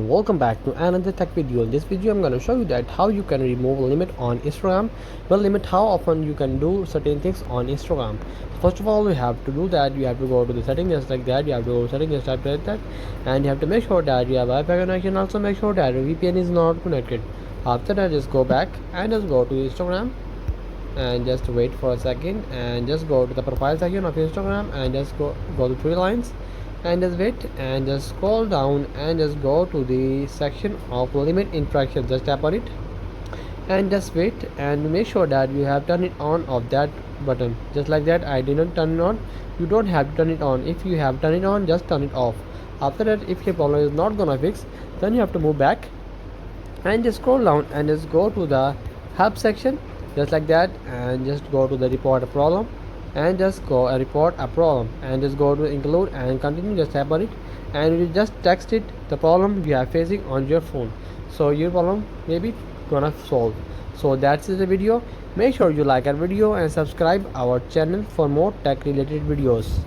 Welcome back to another tech video. In this video I'm going to show you that how you can remove a limit on Instagram. Well, limit how often you can do certain things on Instagram. First of all, we have to do that. You have to go to the settings just like that. You have to go to settings just like that, and you have to make sure that you have Wi-Fi connection. Also make sure that your VPN is not connected. After that, just go back and just go to Instagram and just wait for a second and just go to the profile section of Instagram and just go to three lines and just wait and just scroll down and just go to the section of limit interaction. Just tap on it and just wait and make sure that you have turned it on of that button just like that. I didn't turn it on. You don't have to turn it on. If you have turned it on, just turn it off. After that, if your problem is not gonna fix, then you have to move back and just scroll down and just go to the help section just like that and just go to the report a problem and just go report a problem and just go to include and continue. Just tap on it and you just text it the problem you are facing on your phone, so your problem may be gonna solve. So that's the video. Make sure you like our video and subscribe our channel for more tech related videos.